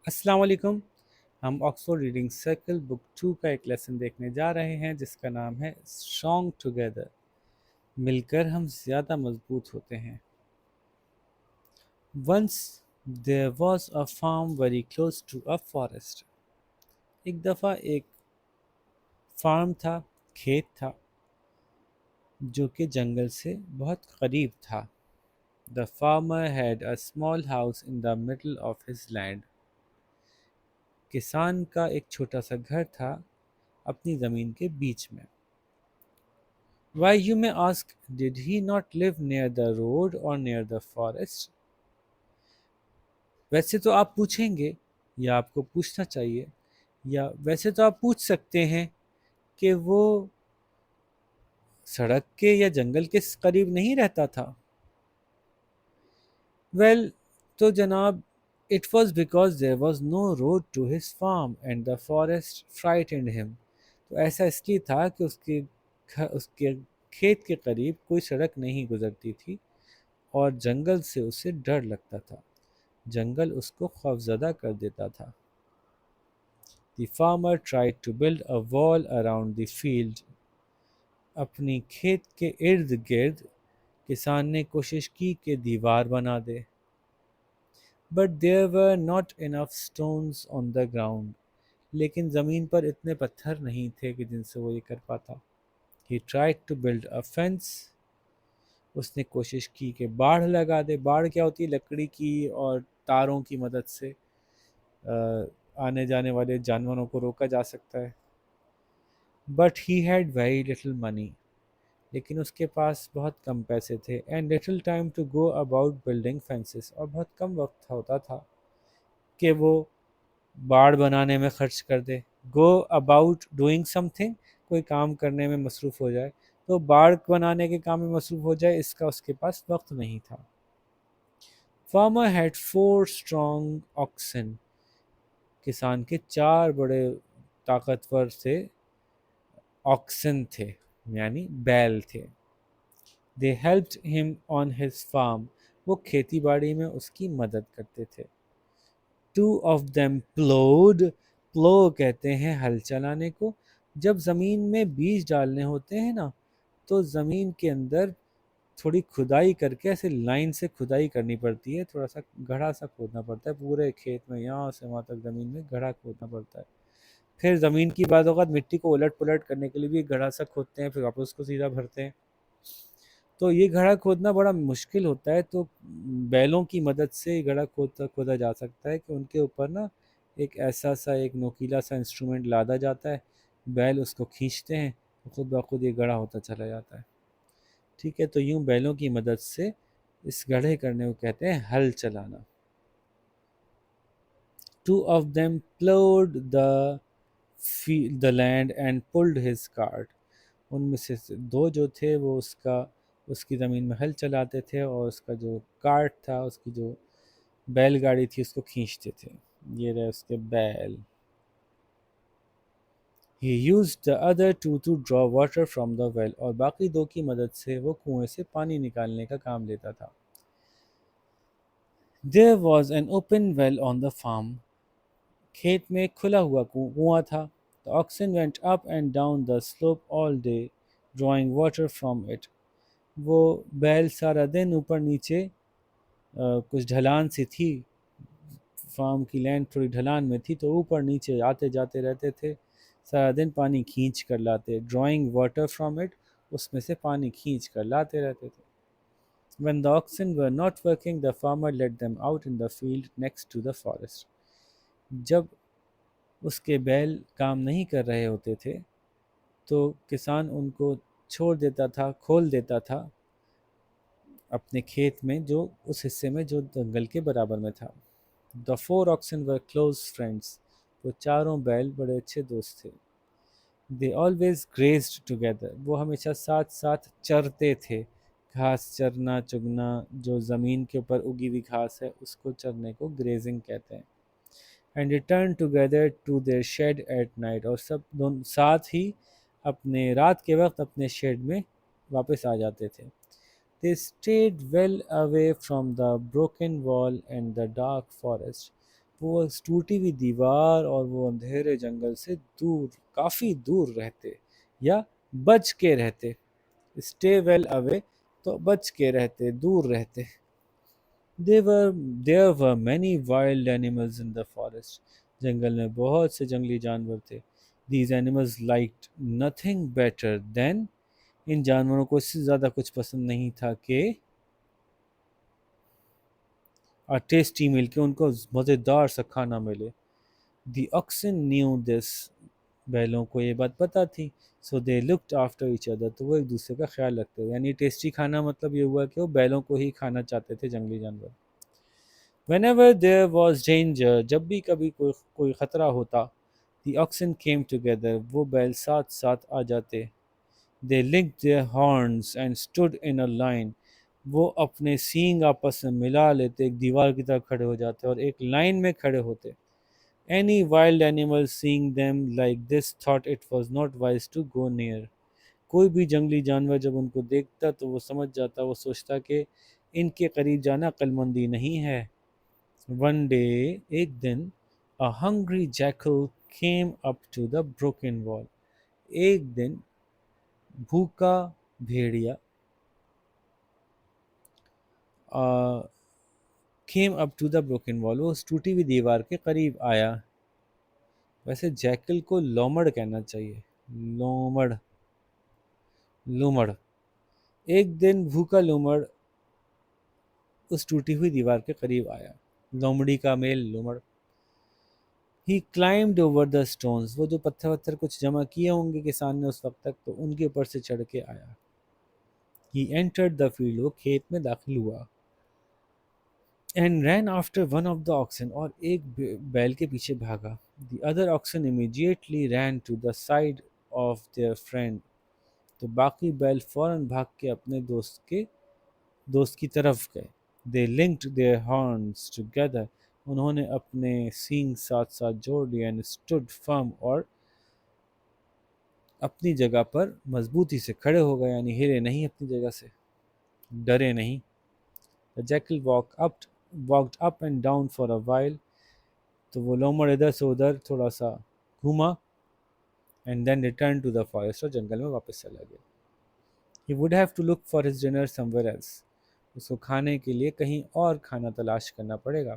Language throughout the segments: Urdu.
السلام علیکم. ہم آکسفورڈ ریڈنگ سرکل بک 2 کا ایک لیسن دیکھنے جا رہے ہیں جس کا نام ہے اسٹرانگ ٹوگیدر. مل کر ہم زیادہ مضبوط ہوتے ہیں. Once there was a farm very close to a forest. ایک دفعہ ایک فارم تھا، کھیت تھا جو کہ جنگل سے بہت قریب تھا. The farmer had a small house in the middle of his land. کسان کا ایک چھوٹا سا گھر تھا اپنی زمین کے بیچ میں. Why, you may ask, did he not live near the road or near the forest? ویسے تو آپ پوچھیں گے یا آپ کو پوچھنا چاہیے یا ویسے تو آپ پوچھ سکتے ہیں کہ وہ سڑک کے یا جنگل کے قریب نہیں رہتا تھا. ویل تو جناب it was because there was no road to his farm and the forest frightened him. تو ایسا اس لیے تھا کہ اس کے کھیت کے قریب کوئی سڑک نہیں گزرتی تھی اور جنگل سے اسے ڈر لگتا تھا. جنگل اس کو خوفزدہ کر دیتا تھا. The farmer tried to build a wall around the field. اپنی کھیت کے ارد گرد کسان نے کوشش کی کہ دیوار بنا دے. But there were not enough stones on the ground. لیکن زمین پر اتنے پتھر نہیں تھے کہ جن سے وہ یہ کر پاتا. He tried to build a fence. اس نے کوشش کی کہ باڑھ لگا دے. باڑھ کیا ہوتی ہے؟ لکڑی کی اور تاروں کی مدد سے آنے جانے والے جانوروں کو روکا جا سکتا ہے. But he had very little money. لیکن اس کے پاس بہت کم پیسے تھے. And little time to go about building fences. اور بہت کم وقت ہوتا تھا کہ وہ باڑ بنانے میں خرچ کر دے. Go about doing something. کوئی کام کرنے میں مصروف ہو جائے تو باڑ بنانے کے کام میں مصروف ہو جائے، اس کا اس کے پاس وقت نہیں تھا. Farmer had 4 strong oxen. کسان کے 4 بڑے طاقتور سے آکسن تھے یعنی بیل تھے. They helped him on his farm. وہ کھیتی باڑی میں اس کی مدد کرتے تھے. 2 of them plowed. پلو کہتے ہیں ہل چلانے کو. جب زمین میں بیج ڈالنے ہوتے ہیں نا تو زمین کے اندر تھوڑی کھدائی کر کے ایسے لائن سے کھدائی کرنی پڑتی ہے، تھوڑا سا گڑھا سا کھودنا پڑتا ہے پورے کھیت میں، یہاں سے وہاں تک زمین میں گڑھا کھودنا پڑتا ہے. پھر زمین کی بعض اوقات مٹی کو الٹ پلٹ کرنے کے لیے بھی گڑھا سا کھودتے ہیں، پھر واپس اس کو سیدھا بھرتے ہیں. تو یہ گڑھا کھودنا بڑا مشکل ہوتا ہے، تو بیلوں کی مدد سے یہ گڑھا کھودا جا سکتا ہے کہ ان کے اوپر نا ایک ایسا سا ایک نوکیلا سا انسٹرومنٹ لادا جاتا ہے، بیل اس کو کھینچتے ہیں، خود بخود یہ گڑھا ہوتا چلا جاتا ہے. ٹھیک ہے، تو یوں بیلوں کی مدد سے اس گڑھے کرنے کو کہتے ہیں ہل چلانا. 2 of them plowed the land and pulled his cart. ان میں سے 2 جو تھے وہ اس کی زمین میں ہل چلاتے تھے اور اس کا جو کارٹ تھا، اس کی جو بیل گاڑی تھی، اس کو کھینچتے تھے. یہ رہے اس کے بیل. He used the other 2 to draw water from the well. اور باقی 2 کی مدد سے وہ کنویں سے پانی نکالنے کا کام لیتا تھا. There was an open well on the farm. کھیت میں ایک کھلا ہوا کنواں تھا. The oxen went up and down the slope all day, drawing water from it. وہ بیل سارا دن اوپر نیچے کچھ ڈھلان سی تھی، فارم کی لینڈ تھوڑی ڈھلان میں تھی تو اوپر نیچے آتے جاتے رہتے تھے، سارا دن پانی کھینچ کر لاتے. ڈرائنگ واٹر فرام اٹ، اس میں سے پانی کھینچ کر لاتے رہتے تھے. When the oxen were not working, the farmer let them out in the field next to the forest. جب اس کے بیل کام نہیں کر رہے ہوتے تھے تو کسان ان کو چھوڑ دیتا تھا، کھول دیتا تھا اپنے کھیت میں، جو اس حصے میں جو جنگل کے برابر میں تھا. The 4 oxen were close friends. وہ چاروں بیل بڑے اچھے دوست تھے. They always grazed together. وہ ہمیشہ ساتھ ساتھ چرتے تھے. گھاس چرنا چگنا، جو زمین کے اوپر اگی ہوئی گھاس ہے اس کو چرنے کو گریزنگ کہتے ہیں. And returned together to their shed at night. اور ساتھ ہی اپنے رات کے وقت اپنے شیڈ میں واپس آ جاتے تھے. They stayed well away from the broken wall and the dark forest. وہ ٹوٹی ہوئی دیوار اور وہ اندھیرے جنگل سے دور، کافی دور رہتے، یا بچ کے رہتے. اسٹے ویل اوے، تو بچ کے رہتے، دور رہتے. There were many wild animals in the forest. جنگل میں بہت سے جنگلی جانور تھے. These animals liked nothing better than، ان جانوروں کو اس سے زیادہ کچھ پسند نہیں تھا کہ ٹیسٹی مل کے ان کو مزیدار سا کھانا ملے. The oxen knew this. بیلوں کو یہ بات پتہ تھی. So they looked after each other. تو وہ ایک دوسرے کا خیال رکھتے ہوئے، یعنی ٹیسٹی کھانا مطلب یہ ہوا کہ وہ بیلوں کو ہی کھانا چاہتے تھے جنگلی جانور. Whenever there was danger، جب بھی کبھی کوئی خطرہ ہوتا، the oxen came together، وہ بیل ساتھ ساتھ آ جاتے. They licked their horns and stood in a line، وہ اپنے سینگ آپس میں ملا لیتے، ایک دیوار کی طرح کھڑے ہو جاتے اور ایک لائن میں کھڑے ہوتے. Any wild animal seeing them like this thought it was not wise to go near، کوئی بھی جنگلی جانور جب ان کو دیکھتا تو وہ سمجھ جاتا، وہ سوچتا کہ ان کے قریب جانا عقل مندی نہیں ہے. One day، ایک دن، a hungry jackal came up to the broken wall، ایک دن بھوکا بھیڑیا came up to the broken wall، وہ اس ٹوٹی ہوئی دیوار کے قریب آیا. ویسے جیکل کو لومڑ کہنا چاہیے، لومڑ، لومڑ. ایک دن بھوکا لومڑ اس ٹوٹی ہوئی دیوار کے قریب آیا. لومڑی کا میل لومڑ. He climbed over the stones، وہ جو پتھر کچھ جمع کیے ہوں گے کسان نے اس وقت تک، تو ان کے اوپر سے چڑھ کے آیا. He entered the field، وہ کھیت میں داخل ہوا. And ran after one of the oxen، اور ایک بیل کے پیچھے بھاگا. The other oxen immediately ran to the side of their friend، تو باقی بیل فوراً بھاگ کے اپنے دوست کی طرف گئے. They linked their horns together، انہوں نے اپنے سینگ ساتھ ساتھ جوڑ لیے. And stood firm، اور اپنی جگہ پر مضبوطی سے کھڑے ہو گئے، یعنی ہلے نہیں اپنی جگہ سے، ڈرے نہیں. The jackal walked up and down for a while، تو وہ لومڑ ادھر سے ادھر تھوڑا سا گھوما. And then returned to the forest، اور جنگل میں واپس چلا گیا. He would have to look for his dinner somewhere else، اس کو کھانے کے لیے کہیں اور کھانا تلاش کرنا پڑے گا.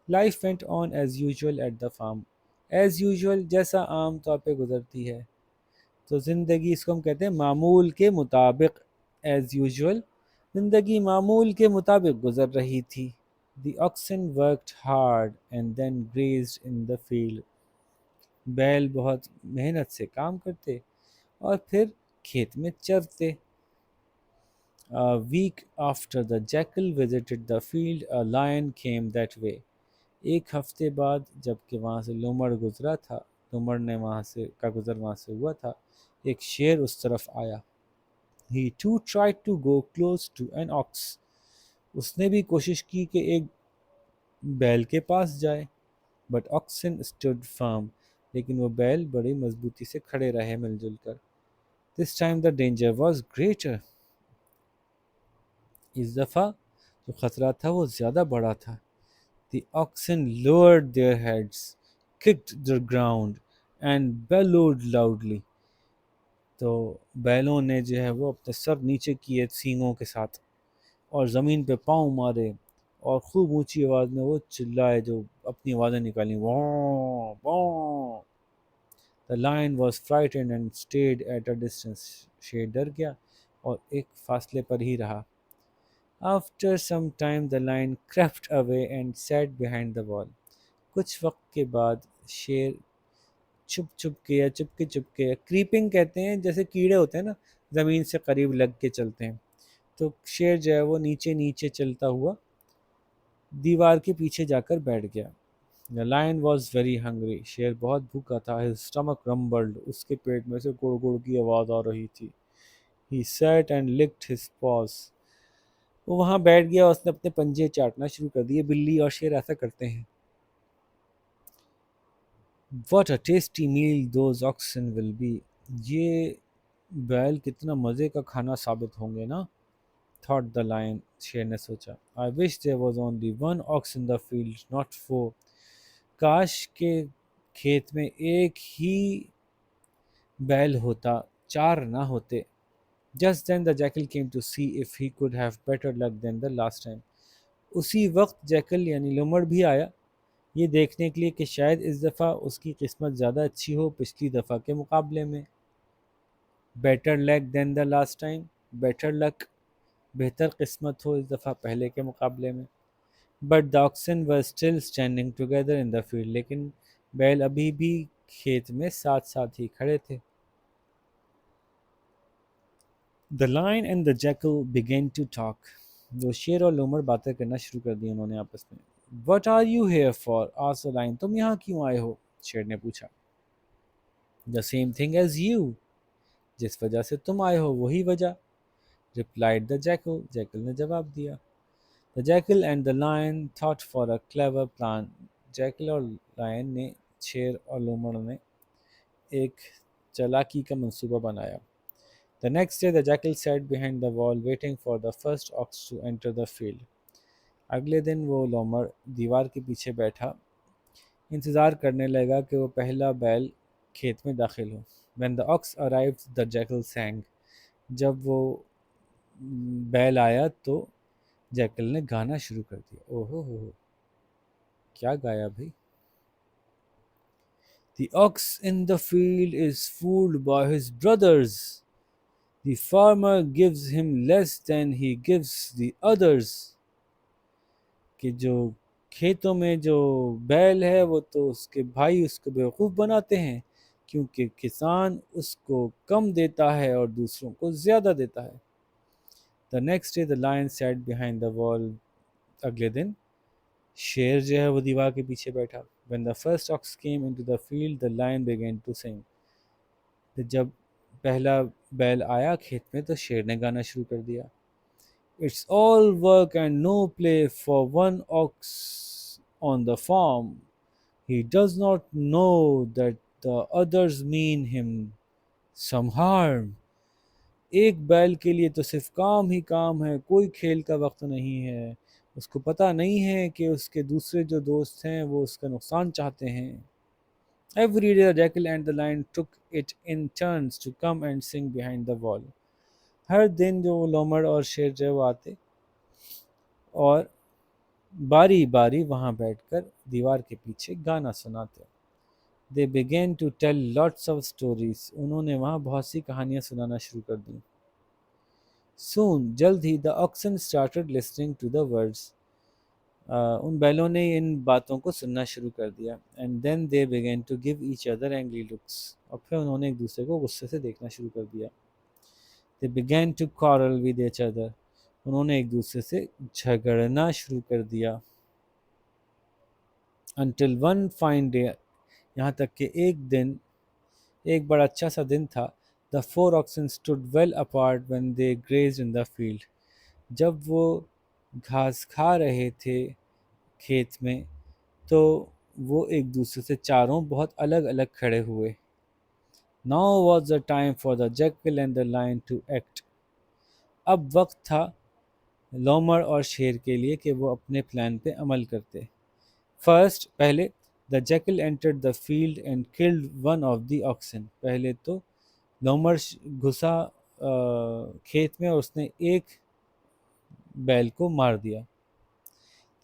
Life went on as usual at the farm، as usual جیسا عام طور پہ گزرتی ہے. تو زندگی، اس کو ہم کہتے ہیں معمول کے مطابق. as usual، زندگی معمول کے مطابق گزر رہی تھی. The oxen worked hard and then grazed in the field، بیل بہت محنت سے کام کرتے اور پھر کھیت میں چرتے. A week after the jackal visited the field، a lion came that way، ایک ہفتے بعد جب کہ وہاں سے لومڑ گزرا تھا، لومڑ نے وہاں سے ہوا تھا، ایک شیر اس طرف آیا. He too tried to go close to an ox، اس نے بھی کوشش کی کہ ایک بیل کے پاس جائے. But oxen stood firm، لیکن وہ بیل بڑی مضبوطی سے کھڑے رہے مل جل کر. This time the danger was greater، اس دفعہ جو خطرہ تھا وہ زیادہ بڑا تھا. The oxen lowered their heads، kicked the ground and bellowed loudly، تو بیلوں نے جو ہے وہ اپنے سر نیچے کیے سینگوں کے ساتھ اور زمین پہ پاؤں مارے اور خوب اونچی آواز میں وہ چلائے، جو اپنی آوازیں نکالیں، واں واں. The lion was frightened and stayed at a distance، شیر ڈر گیا اور ایک فاصلے پر ہی رہا. After some time the lion crept away and sat behind the wall، کچھ وقت کے بعد شیر چھپ کے یا چپ کے، کریپنگ کہتے ہیں، جیسے کیڑے ہوتے ہیں نا زمین سے قریب لگ کے چلتے ہیں، تو شیر جو ہے وہ نیچے نیچے چلتا ہوا دیوار کے پیچھے جا کر بیٹھ گیا. The lion was very hungry، شیر بہت بھوکا تھا. His stomach rumbled، اس کے پیٹ میں سے گڑ گڑ کی آواز آ رہی تھی. He sat and licked his paws، وہ وہاں بیٹھ گیا اور اس نے اپنے پنجے چاٹنا شروع کر دیے. بلی اور شیر ایسا کرتے ہیں. What a tasty meal those oxen will be، یہ بیل کتنا مزے کا کھانا ثابت ہوں گے نا. thought the lion. شیر نے سوچا. I wish there was only one ox in the field, not four. کاش کے کھیت میں ایک ہی بیل ہوتا، چار نہ ہوتے. Just then the jackal came to see if he could have better luck than the last time. اسی وقت جیکل یعنی لومڑ بھی آیا، یہ دیکھنے کے لیے کہ شاید اس دفعہ اس کی قسمت زیادہ اچھی ہو پچھلی دفعہ کے مقابلے میں. Better luck than the last time, better luck بہتر قسمت ہو اس دفعہ پہلے کے مقابلے میں. But the oxen were still standing together in the field، لیکن بیل ابھی بھی کھیت میں ساتھ ساتھ ہی کھڑے تھے. The lion and the jackal began to talk. وہ شیر اور لومڑ باتیں کرنا شروع کر دی انہوں نے آپس میں. What are you here for? asked the lion. تم یہاں کیوں آئے ہو؟ شیر نے پوچھا. The same thing as you. جس وجہ سے تم آئے ہو وہی وجہ. replied the jackal. جیکل نے جواب دیا. The jackal and the lion thought for a clever plan. Jackal اور لائن نے شیر اور لومڑ نے ایک چالاکی کا منصوبہ بنایا. The next day the jackal sat behind the wall waiting for the first ox to enter the field. اگلے دن وہ لومڑ دیوار کے پیچھے بیٹھا انتظار کرنے لگا کہ وہ پہلا بیل کھیت میں داخل ہو. When the ox arrived the jackal sang. جب وہ بیل آیا تو جیکل نے گانا شروع کر دیا. اوہو ہو کیا گایا بھائی. The ox in the field is fooled by his brothers. The farmer gives him less than he gives the others. کہ جو کھیتوں میں جو بیل ہے وہ تو اس کے بھائی اس کو بیوقوف بناتے ہیں کیونکہ کسان اس کو کم دیتا ہے اور دوسروں کو زیادہ دیتا ہے. The next day the lion sat behind the wall. اگلے دن شیر جو ہے وہ دیوار کے پیچھے بیٹھا. When the first ox came into the field the lion began to sing. جب پہلا بیل آیا کھیت میں تو شیر نے گانا شروع کر دیا. It's all work and no play for one ox on the farm. He does not know that the others mean him some harm. ایک بیل کے لیے تو صرف کام ہی کام ہے، کوئی کھیل کا وقت نہیں ہے. اس کو پتہ نہیں ہے کہ اس کے دوسرے جو دوست ہیں وہ اس کا نقصان چاہتے ہیں. Every day the jackal and the lion took it in turns to come and sing behind the wall. ہر دن جو لومڑ اور شیر جو وہ آتے اور باری باری وہاں بیٹھ کر دیوار کے پیچھے گانا سناتے. They began to tell lots of stories. انہوں نے وہاں بہت سی کہانیاں سنانا شروع کر دیں. Soon جلد ہی the oxen started listening to the words. ان بیلوں نے ان باتوں کو سننا شروع کر دیا. And then they began to give each other angry looks. اور پھر انہوں نے ایک دوسرے کو غصے سے دیکھنا شروع کر دیا. They began to quarrel with each other. انہوں نے ایک دوسرے سے جھگڑنا شروع کر دیا. Until one fine day. یہاں تک کہ ایک دن ایک بڑا اچھا سا دن تھا. The four oxen stood well apart when they grazed in the field. جب وہ گھاس کھا رہے تھے کھیت میں تو وہ ایک دوسرے سے چاروں بہت الگ الگ کھڑے ہوئے. Now was the time for the jackal and the lion to act. اب وقت تھا لومڑ اور شیر کے لیے کہ وہ اپنے پلان پہ عمل کرتے. First پہلے the jackal entered the field and killed one of the oxen. پہلے تو لومڑ گھسا کھیت میں اور اس نے ایک بیل کو مار دیا.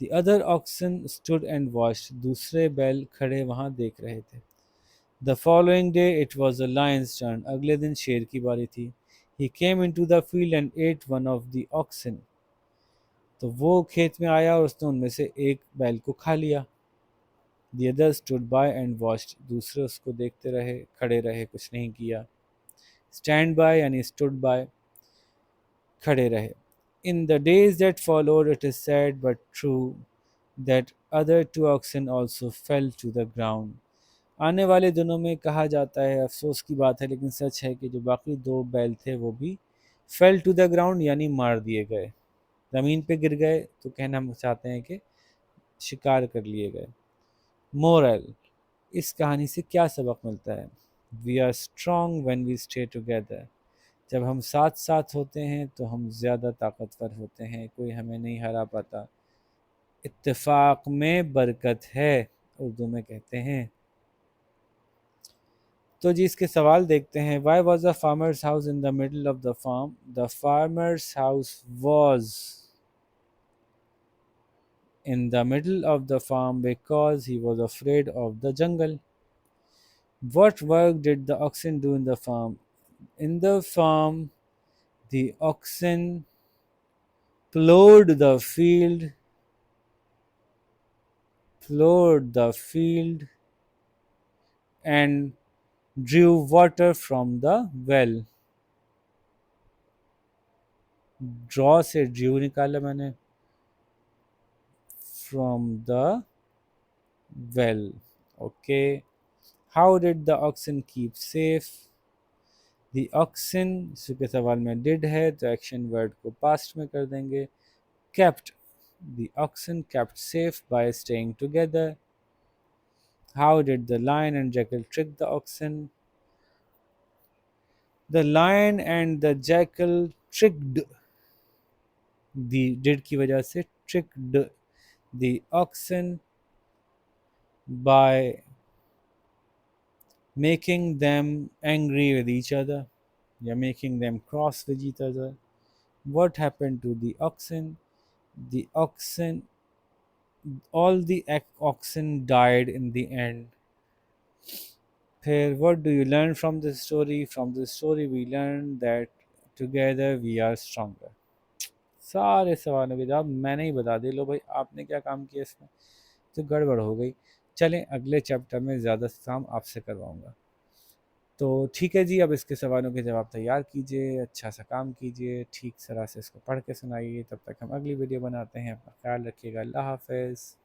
The other oxen stood and watched. دوسرے بیل کھڑے وہاں دیکھ رہے تھے. The following day it was the lion's turn. اگلے دن شیر کی باری تھی. He came into the field and ate one of the oxen. تو وہ کھیت میں آیا اور اس نے ان میں سے ایک بیل کو کھا لیا. The other stood by and watched. دوسرے اس کو دیکھتے رہے، کھڑے رہے، کچھ نہیں کیا. Stand by یعنی stood by، کھڑے رہے. In the days that followed it is sad but true that other two oxen also fell to the ground. آنے والے دنوں میں کہا جاتا ہے، افسوس کی بات ہے لیکن سچ ہے کہ جو باقی دو بیل تھے وہ بھی fell to the ground یعنی مار دیے گئے، زمین پہ گر گئے. تو کہنا ہم چاہتے ہیں کہ شکار کر لیے گئے. Moral. اس کہانی سے کیا سبق ملتا ہے؟ We are strong when we stay together. جب ہم ساتھ ساتھ ہوتے ہیں تو ہم زیادہ طاقتور ہوتے ہیں، کوئی ہمیں نہیں ہرا پاتا، اتفاق میں برکت ہے اردو میں کہتے ہیں۔ تو جی اس کے سوال دیکھتے ہیں۔ Why was the farmer's house in the middle of the farm? The farmer's house was in the middle of the farm because he was afraid of the jungle. What work did the oxen do in the farm? In the farm, the oxen plowed the field and drew water from the well. Draw سے drew نکالا میں نے، from the well. Okay. How did the oxen keep safe? The oxen اس کے سوال میں did ہے تو ایکشن ورڈ کو past میں کر دیں گے۔ kept. The oxen kept safe by staying together. How did the lion and jackal trick the oxen? The lion and the jackal tricked the did کی وجہ سے tricked the oxen by making them angry with each other, یا making them cross with each other. What happened to the oxen? The oxen, all the oxen died in the end. پھر what do you learn from this story? From this story we learn that together we are stronger. سارے سوالوں کے جواب میں نے ہی بتا دی، لو بھائی آپ نے کیا کام کیا اس میں، تو گڑبڑ ہو گئی۔ چلیں اگلے چیپٹر میں زیادہ کام آپ سے کرواؤں گا۔ تو ٹھیک ہے جی، اب اس کے سوالوں کے جواب تیار کیجئے، اچھا سا کام کیجئے، ٹھیک طرح سے اس کو پڑھ کے سنائیے۔ تب تک ہم اگلی ویڈیو بناتے ہیں، اپنا خیال رکھیے گا، اللہ حافظ۔